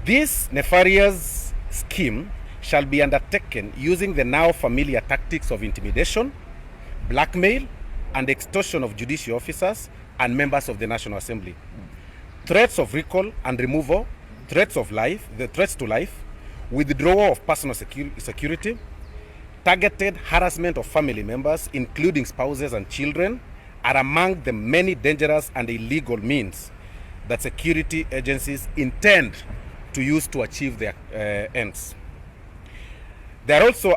This nefarious scheme shall be undertaken using the now familiar tactics of intimidation, blackmail, and extortion of judicial officers and members of the National Assembly. Threats of recall and removal, threats to life, withdrawal of personal security, targeted harassment of family members, including spouses and children, are among the many dangerous and illegal means that security agencies intend to use to achieve their ends. There are also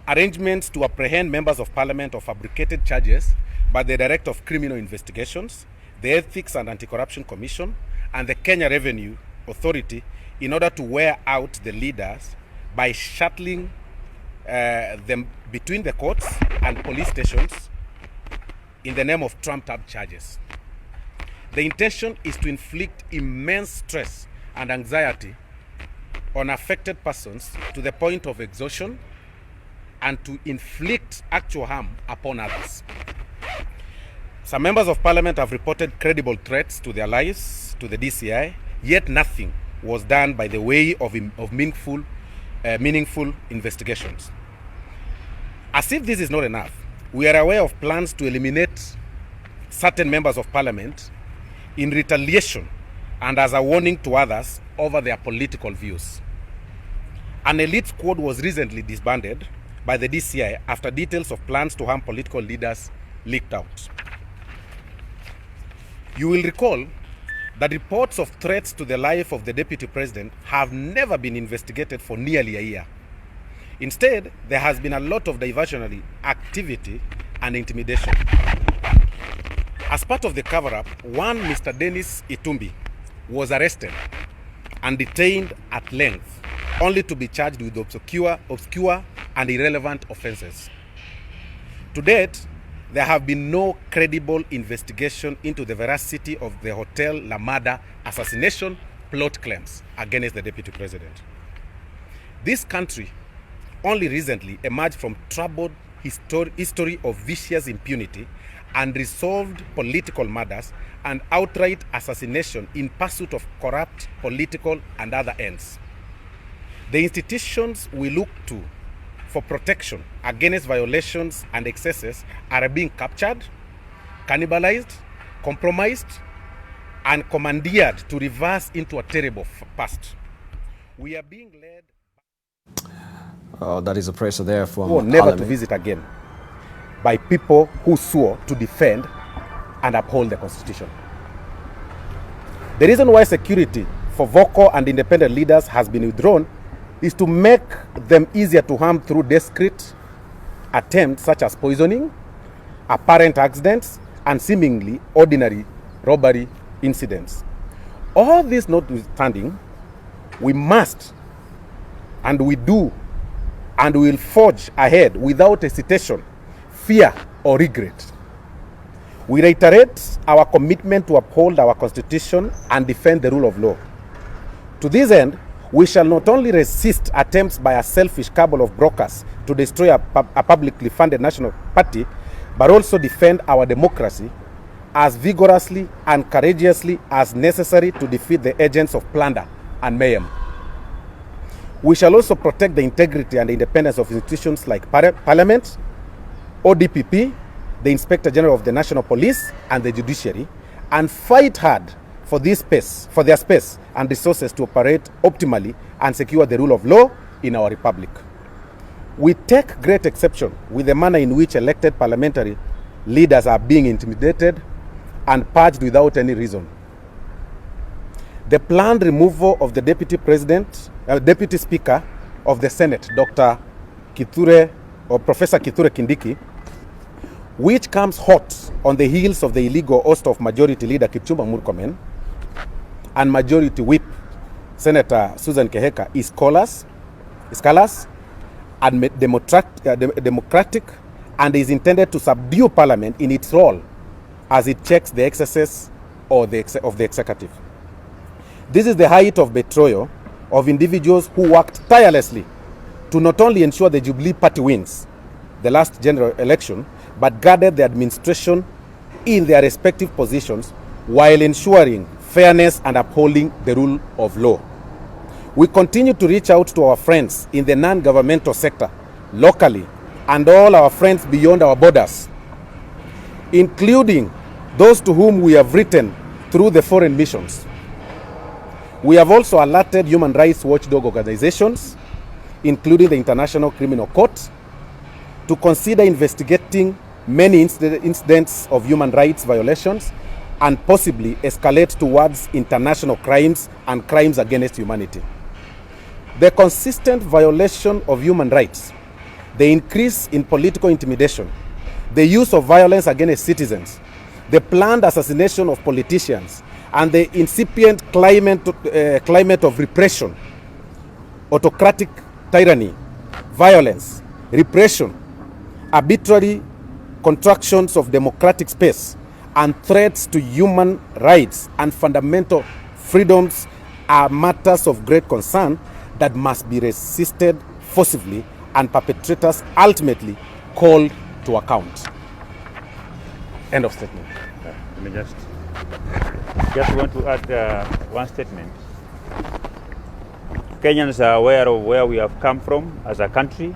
arrangements to apprehend members of parliament of fabricated charges by the Director of Criminal Investigations, the Ethics and Anti-Corruption Commission, and the Kenya Revenue Authority in order to wear out the leaders by shuttling them between the courts and police stations in the name of trumped-up charges. The intention is to inflict immense stress and anxiety on affected persons to the point of exhaustion and to inflict actual harm upon others. Some members of parliament have reported credible threats to their lives to the DCI, yet nothing was done by the way of meaningful investigations. As if this is not enough, we are aware of plans to eliminate certain members of parliament in retaliation and as a warning to others over their political views. An elite squad was recently disbanded by the DCI after details of plans to harm political leaders leaked out. You will recall that reports of threats to the life of the Deputy President have never been investigated for nearly a year. Instead, there has been a lot of diversionary activity and intimidation. As part of the cover-up, one Mr. Dennis Itumbi was arrested and detained at length, only to be charged with obscure and irrelevant offenses. To date, there have been no credible investigation into the veracity of the Hotel Lamada assassination plot claims against the Deputy President. This country only recently emerged from troubled history of vicious impunity and resolved political murders and outright assassination in pursuit of corrupt political and other ends. The institutions we look to for protection against violations and excesses are being captured, cannibalized, compromised, and commandeered to reverse into a terrible past. We are being led... that is a pressure there from never to visit again, by people who swore to defend and uphold the Constitution. The reason why security for vocal and independent leaders has been withdrawn is to make them easier to harm through discreet attempts such as poisoning, apparent accidents, and seemingly ordinary robbery incidents. All this notwithstanding, we must, and we do, and we will forge ahead without hesitation, fear, or regret. We reiterate our commitment to uphold our Constitution and defend the rule of law. To this end, we shall not only resist attempts by a selfish cabal of brokers to destroy a publicly funded national party, but also defend our democracy as vigorously and courageously as necessary to defeat the agents of plunder and mayhem. We shall also protect the integrity and independence of institutions like Parliament, ODPP, the Inspector General of the National Police, and the Judiciary, and fight hard for their space and resources to operate optimally and secure the rule of law in our republic. We take great exception with the manner in which elected parliamentary leaders are being intimidated and purged without any reason. The planned removal of the Deputy Speaker of the Senate, Professor Kithure Kindiki, which comes hot on the heels of the illegal oust of Majority Leader Kipchumba Murkomen and Majority Whip Senator Susan Keheka, is callous and democratic, and is intended to subdue Parliament in its role as it checks the excesses of the executive. This is the height of betrayal of individuals who worked tirelessly to not only ensure the Jubilee Party wins the last general election, but guarded the administration in their respective positions while ensuring fairness and upholding the rule of law. We continue to reach out to our friends in the non-governmental sector, locally, and all our friends beyond our borders, including those to whom we have written through the foreign missions. We have also alerted human rights watchdog organizations, including the International Criminal Court, to consider investigating many incidents of human rights violations and possibly escalate towards international crimes and crimes against humanity. The consistent violation of human rights, the increase in political intimidation, the use of violence against citizens, the planned assassination of politicians, and the incipient climate of repression, autocratic tyranny, violence, repression, arbitrary contractions of democratic space, and threats to human rights and fundamental freedoms are matters of great concern that must be resisted forcibly and perpetrators ultimately called to account. End of statement. Let me just want to add one statement. Kenyans are aware of where we have come from as a country,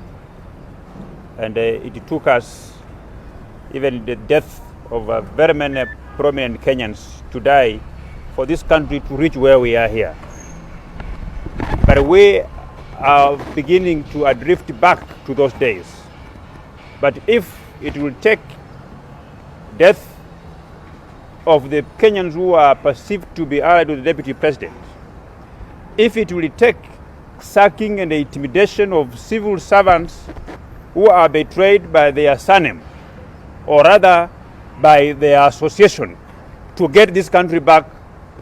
and it took us even the death of very many prominent Kenyans to die for this country to reach where we are here. But we are beginning to drift back to those days. But if it will take death of the Kenyans who are perceived to be allied with the deputy president, if it will take sacking and the intimidation of civil servants who are betrayed by their surname, or rather by their association, to get this country back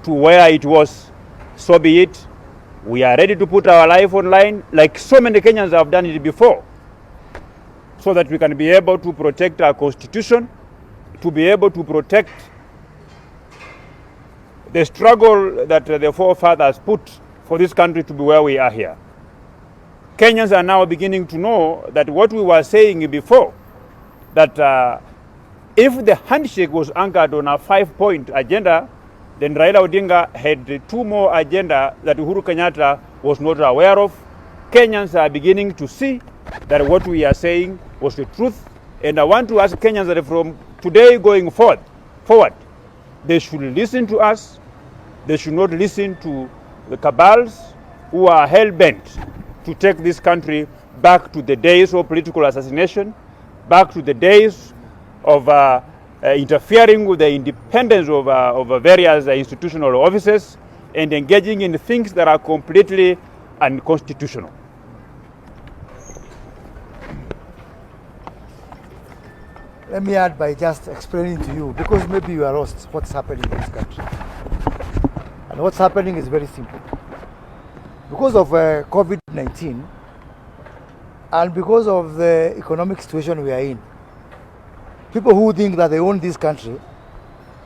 to where it was, so be it. We are ready to put our life on line like so many Kenyans have done it before, so that we can be able to protect our constitution, to be able to protect the struggle that the forefathers put for this country to be where we are here. Kenyans are now beginning to know that what we were saying before, that if the handshake was anchored on a 5-point agenda, then Raila Odinga had 2 more agenda that Uhuru Kenyatta was not aware of. Kenyans are beginning to see that what we are saying was the truth. And I want to ask Kenyans that from today going forward, they should listen to us. They should not listen to the cabals who are hell-bent to take this country back to the days of political assassination, back to the days of interfering with the independence of various institutional offices and engaging in things that are completely unconstitutional. Let me add by just explaining to you, because maybe you are lost, what's happening in this country. And what's happening is very simple. Because of COVID-19 and because of the economic situation we are in, people who think that they own this country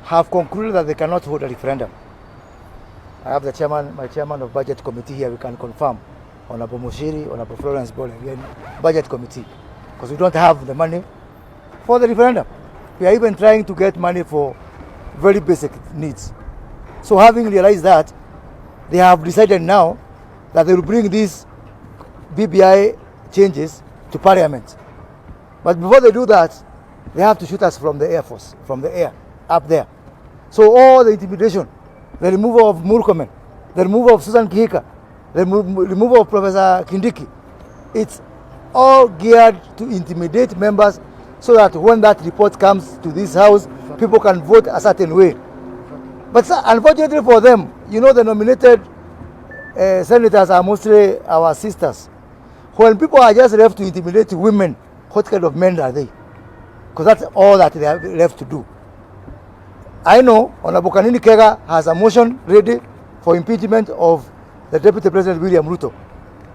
have concluded that they cannot hold a referendum. I have my chairman of budget committee here, we can confirm, Honorable Mushiri, Honorable Florence Bole, budget committee, because we don't have the money for the referendum. We are even trying to get money for very basic needs. So having realized that, they have decided now that they will bring these BBI changes to Parliament. But before they do that, they have to shoot us from the Air Force, from the air, up there. So all the intimidation, the removal of Murkomen, the removal of Susan Kihika, the removal of Professor Kindiki, it's all geared to intimidate members so that when that report comes to this house, people can vote a certain way. But unfortunately for them, you know, the nominated senators are mostly our sisters. When people are just left to intimidate women, what kind of men are they? Because that's all that they have left to do. I know Honorable Kanini Kega has a motion ready for impeachment of the Deputy President William Ruto.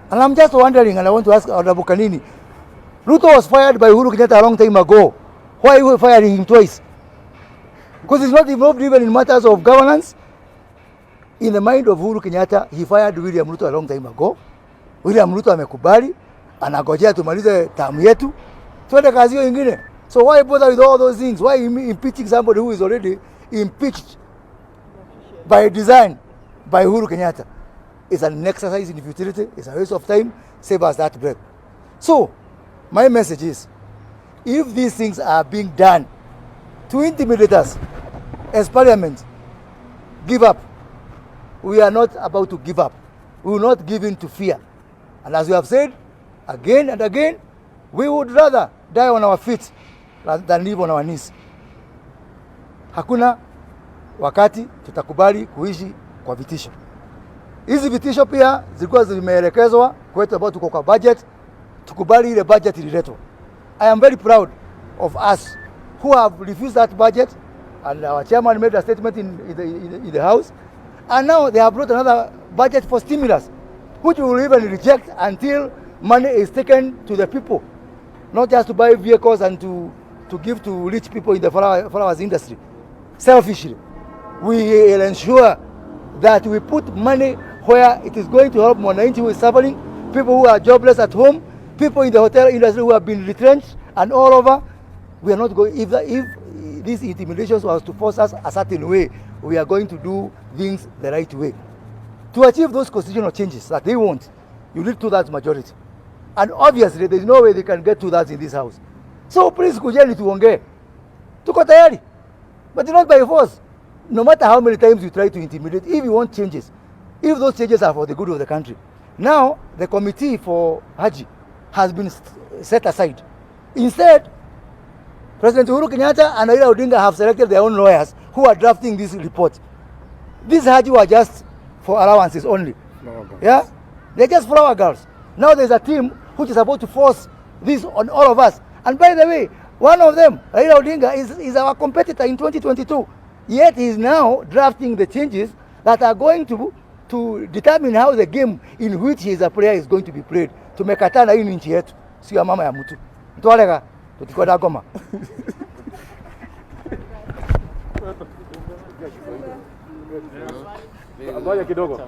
And I'm just wondering, and I want to ask Honorable Kanini, Ruto was fired by Uhuru Kenyatta a long time ago. Why are you firing him twice? Because he's not involved even in matters of governance. In the mind of Uhuru Kenyatta, he fired William Ruto a long time ago. William Ruto amekubali, anagojea tumalize term yetu, tuende kazi hiyo ingine. So why bother with all those things? Why impeaching somebody who is already impeached by design by Uhuru Kenyatta? It's an exercise in futility. It's a waste of time. Save us that breath. So, my message is, if these things are being done to intimidate us as Parliament, give up. We are not about to give up. We will not give in to fear. And as we have said again and again, we would rather die on our feet than live on our knees. Hakuna wakati tutakubali kuishi kwa vitisho. Hizi vitisho pia zilikuwa zimeelekezwa kwetu ambao tuko kwa budget, tukubali ile budget ililetwa. I am very proud of us who have refused that budget, and our chairman made a statement in the House, and now they have brought another budget for stimulus, which we will even reject until money is taken to the people, not just to buy vehicles and to give to rich people in the flowers industry. Selfishly, we will ensure that we put money where it is going to help Mwananchi who is suffering, people who are jobless at home, people in the hotel industry who have been retrenched, and all over. We are not going, if these intimidations was to force us a certain way, we are going to do things the right way. To achieve those constitutional changes that they want, you need 2/3 majority. And obviously, there is no way they can get 2/3 in this House. So please, kujeni tuongee. Tuko tayari. But not by force. No matter how many times you try to intimidate, if you want changes, if those changes are for the good of the country. Now, the committee for Haji has been set aside. Instead, President Uhuru Kenyatta and Raila Odinga have selected their own lawyers who are drafting this report. These Haji were just for allowances only. Yeah? They're just flower girls. Now there's a team which is about to force this on all of us. And by the way, one of them, Raila Odinga, is our competitor in 2022. Yet he is now drafting the changes that are going to determine how the game in which he is a player is going to be played. Tumekatana hii nchi yetu, sio ya mama ya mtu. Mtwalega tutikoda goma.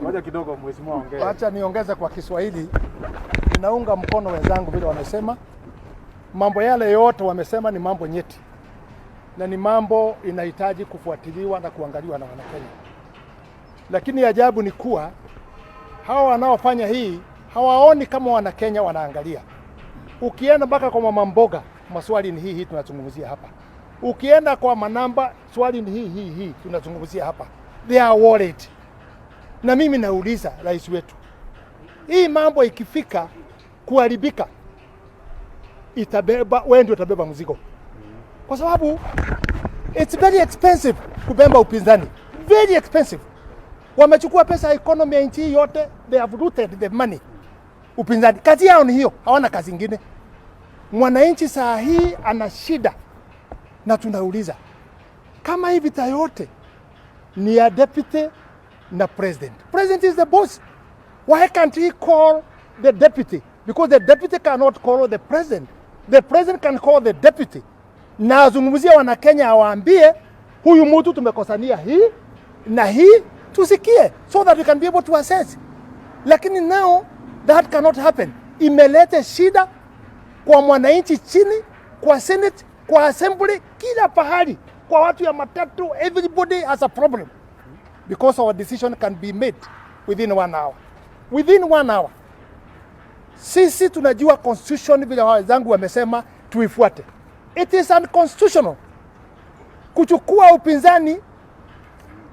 Ngoja kidogo mheshimiwa ongea. Acha niongeze kwa Kiswahili. Ninaunga mkono wenzangu vile wamesema. Mambo yale yote wamesema ni mambo nyeti. Na ni mambo inahitaji kufuatiliwa na kuangaliwa na Wanakenya. Lakini ajabu ni kuwa hawa wanaofanya hii hawaoni kama Wanakenya wanaangalia. Ukienda mpaka kwa mama mboga, maswali ni hii tunazungumzia hapa. Ukienda kwa manamba, swali ni hii tunazungumzia hapa. They are worried. Na mimi nauliza rais wetu, hii mambo ikifika kuharibika, wewe ndio utabeba mzigo. Kwa sababu it's very expensive kubeba upinzani. Very expensive. Wamechukua pesa ya economy ya nchi yote, they have looted the money. Upinzani kazi yao ni hiyo, hawana kazi nyingine. Mwananchi saa hii ana shida, na tunauliza kama hii vita yote ni ya deputy na president. President is the boss. Why can't he call the deputy? Because the deputy cannot call the president. The president can call the deputy. Na azungumzia Wanakenya awaambie huyu mtu tumekosania hii na hii, tusikie so that we can be able to assess. Lakini now that cannot happen. Imelete shida kwa mwananchi chini, kwa Senate, kwa Assembly, kila pahali, kwa watu ya matatu, everybody has a problem. Because our decision can be made within 1 hour. Within 1 hour. Sisi tunajua constitution vile wenzangu wamesema tuifuate. It is unconstitutional kuchukua upinzani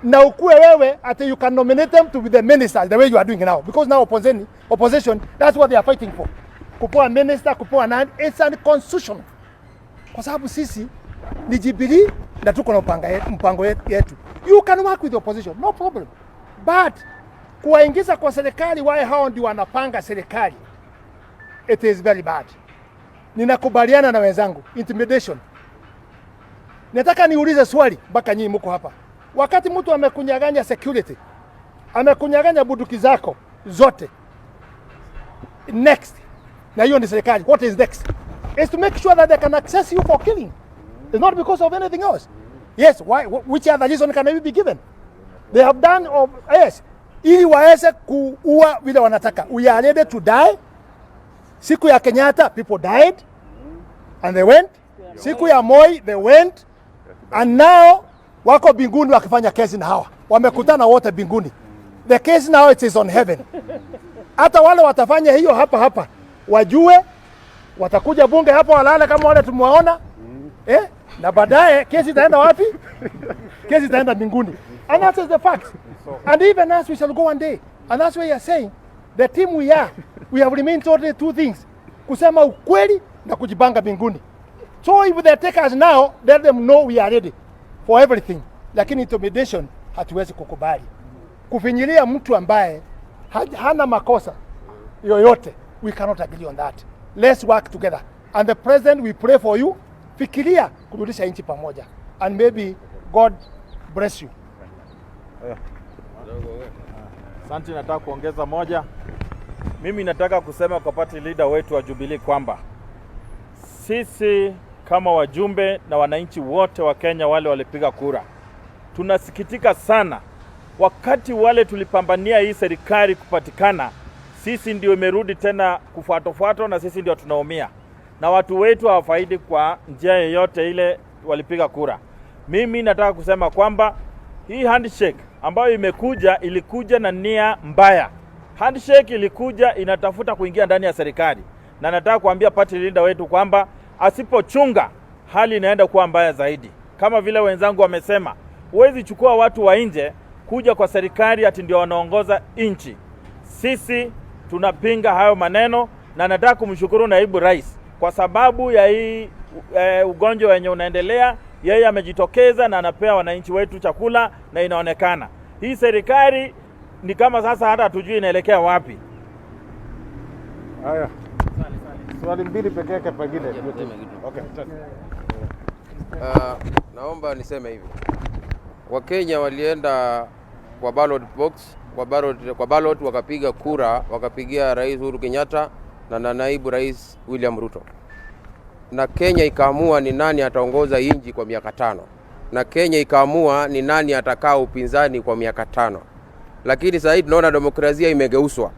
na ukue wewe ati you can nominate them to be the minister the way you are doing now, because now opposition that's what they are fighting for, kupoa minister, kupoa nani. It's unconstitutional kwa sababu sisi ni Jubilee na tuko na mpango yetu. You can work with the opposition, no problem, but kuwaingiza kwa serikali wao hao ndio wanapanga serikali, it is very bad. Ninakubaliana na wenzangu, intimidation. Nataka niulize swali mpaka nyinyi mko hapa. Wakati mtu amekunyaganya security, amekunyaganya bunduki zako zote, next, na hiyo ni serikali, what is next? Is to make sure that they can access you for killing. It's not because of anything else. Yes, why? Which other reason can they be given? They have done of, yes, ili waweze kuua vile wanataka. We are ready to die. Siku ya Kenyatta, people died and they went. Siku ya Moi, they went. And now wako binguni wakifanya kesi na hawa. Wamekutana wote binguni. The case now it is on heaven. Hata wale watafanya hiyo hapa wajue, watakuja bunge hapa walale kama wale tumewaona. Na baadaye kesi itaenda wapi? Kesi itaenda mbinguni. And that is the fact. And even as we shall go one day. And that's why you are saying, the team we have remained only two things. Kusema ukweli na kujibanga mbinguni. So if they take us now, let them know we are ready for everything. Lakini intimidation hatuwezi kukubali. Kufinyilia mtu ambaye hana makosa yoyote, we cannot agree on that. Let's work together. And the president, we pray for you. Fikiria kurudisha nchi pamoja. And maybe God bless you. Asante, nataka kuongeza moja. Mimi nataka kusema kwa party leader wetu wa Jubilee kwamba sisi kama wajumbe na wananchi wote wa Kenya wale walipiga kura, tunasikitika sana wakati wale tulipambania hii serikali kupatikana, sisi ndio imerudi tena kufuatofuato na sisi ndio tunaumia. Na watu wetu hawafaidi kwa njia yoyote ile walipiga kura. Mimi nataka kusema kwamba hii handshake ambayo ilikuja na nia mbaya. Handshake ilikuja inatafuta kuingia ndani ya serikali. Na nataka kuambia party leader wetu kwamba asipochunga hali inaenda kuwa mbaya zaidi. Kama vile wenzangu wamesema, huwezi chukua watu wa nje kuja kwa serikali ati ndio wanaongoza nchi. Sisi tunapinga hayo maneno, na nataka kumshukuru naibu rais kwa sababu ya hii ugonjwa wenye unaendelea. Yeye amejitokeza na anapea wananchi wetu chakula, na inaonekana hii serikali ni kama sasa hata hatujui inaelekea wapi. Haya. Swali mbili pekee yake pengine. Okay. Naomba niseme hivi. Wakenya walienda kwa ballot box, kwa ballot wakapiga kura, wakapigia Rais Uhuru Kenyatta na naibu Rais William Ruto. Na Kenya ikaamua ni nani ataongoza nchi kwa miaka 5. Na Kenya ikaamua ni nani atakaa upinzani kwa miaka 5. Lakini sasa hivi tunaona demokrasia imegeuswa.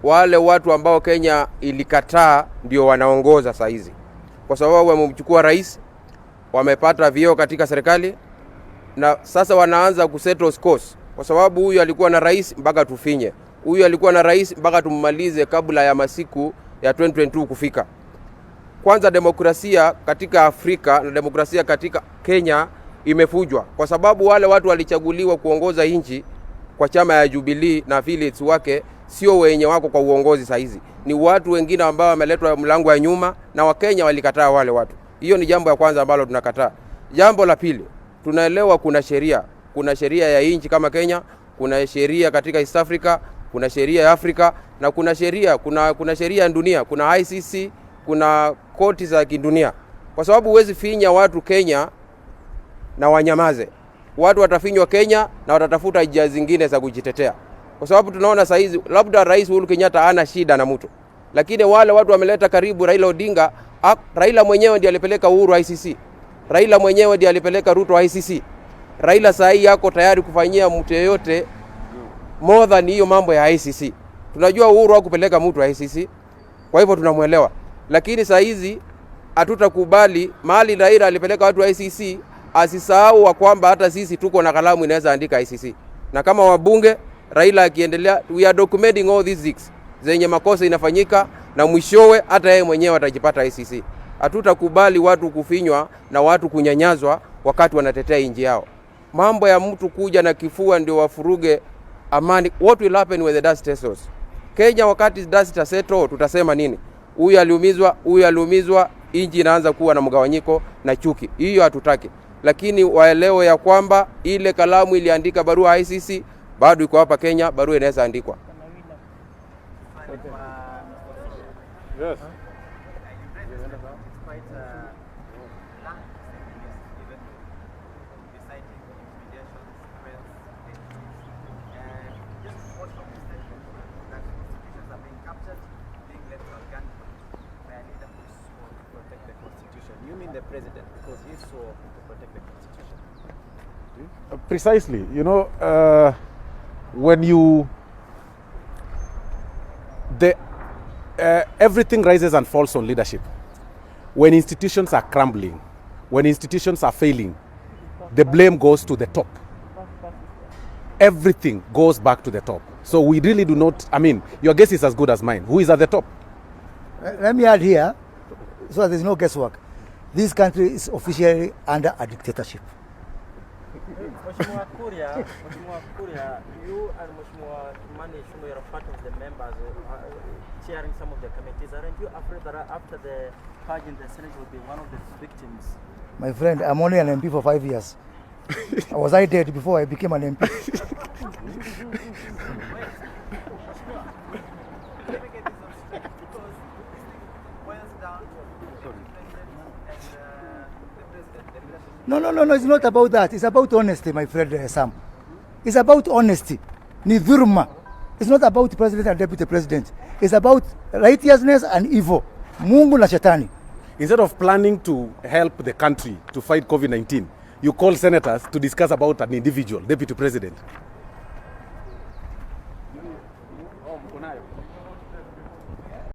Wale watu ambao Kenya ilikataa ndio wanaongoza sasa hizi. Kwa sababu wamemchukua rais, wamepata vyeo katika serikali, na sasa wanaanza kusettle scores. Kwa sababu huyu alikuwa na rais mpaka tufinye. Huyu alikuwa na rais mpaka tummalize kabla ya masiku ya 2022 kufika. Kwanza demokrasia katika Afrika na demokrasia katika Kenya imefujwa. Kwa sababu wale watu walichaguliwa kuongoza nchi kwa chama ya Jubilee na affiliates wake sio wenye wako kwa uongozi saizi. Ni watu wengine ambao wameletwa mlango ya nyuma, na Wakenya walikataa wale watu. Hiyo ni jambo ya kwanza ambalo tunakataa. Jambo la pili, tunaelewa kuna sheria. Kuna sheria ya nchi kama Kenya, kuna sheria katika East Africa, kuna sheria ya Afrika, na kuna sheria ya dunia, kuna ICC, kuna koti za kidunia. Kwa sababu huwezi finya watu Kenya na wanyamaze. Watu watafinywa Kenya na watatafuta njia zingine za kujitetea. Kwa sababu tunaona saizi labda Rais Uhuru Kenyatta hana shida na mtu, lakini wale watu wameleta karibu Raila Odinga. Raila mwenyewe ndiye alipeleka Uhuru ICC. Raila mwenyewe ndiye alipeleka Ruto ICC. Raila sahi yako tayari kufanyia mtu yeyote more than hiyo mambo ya ICC. Tunajua Uhuru hakupeleka mtu ICC, kwa hivyo tunamuelewa. Lakini saa hizi hatutakubali mali Raila alipeleka watu ICC, asisahau kwamba hata sisi tuko na kalamu inaweza andika ICC. Na kama wabunge Raila akiendelea, we are documenting all these things zenye makosa inafanyika, na mwishowe hata yeye mwenyewe atajipata ICC. Hatutakubali watu kufinywa na watu kunyanyazwa wakati wanatetea nchi yao. Mambo ya mtu kuja na kifua ndio wafuruge amani. What will happen when the dust settles? Kenya wakati dust settle tutasema nini? Huyu aliumizwa, nchi inaanza kuwa na mgawanyiko na chuki. Hiyo hatutaki. Lakini waelewe ya kwamba ile kalamu iliandika barua ICC bado iko hapa Kenya, barua inaweza andikwa. Yes. You mean the president, because he swore to protect the constitution. Precisely. You know, when everything rises and falls on leadership. When institutions are crumbling, when institutions are failing, the blame goes to the top. everything goes back to the top. So we really do not, I mean, your guess is as good as mine. Who is at the top? Let me add here, so that there's no guesswork. This country is officially under a dictatorship. Mheshimiwa Kuria, you and Mheshimiwa Kimani Ichung'wah, you're part of the members chairing some of the committees. Aren't you afraid that after the purge in the Senate will be one of the victims? My friend, I'm only an MP for 5 years. Was I dead before I became an MP? No, it's not about that. It's about honesty, my friend Sam. It's about honesty. Ni dhulma. It's not about president and deputy president. It's about righteousness and evil. Mungu na shetani. Instead of planning to help the country to fight COVID-19, you call senators to discuss about an individual deputy president.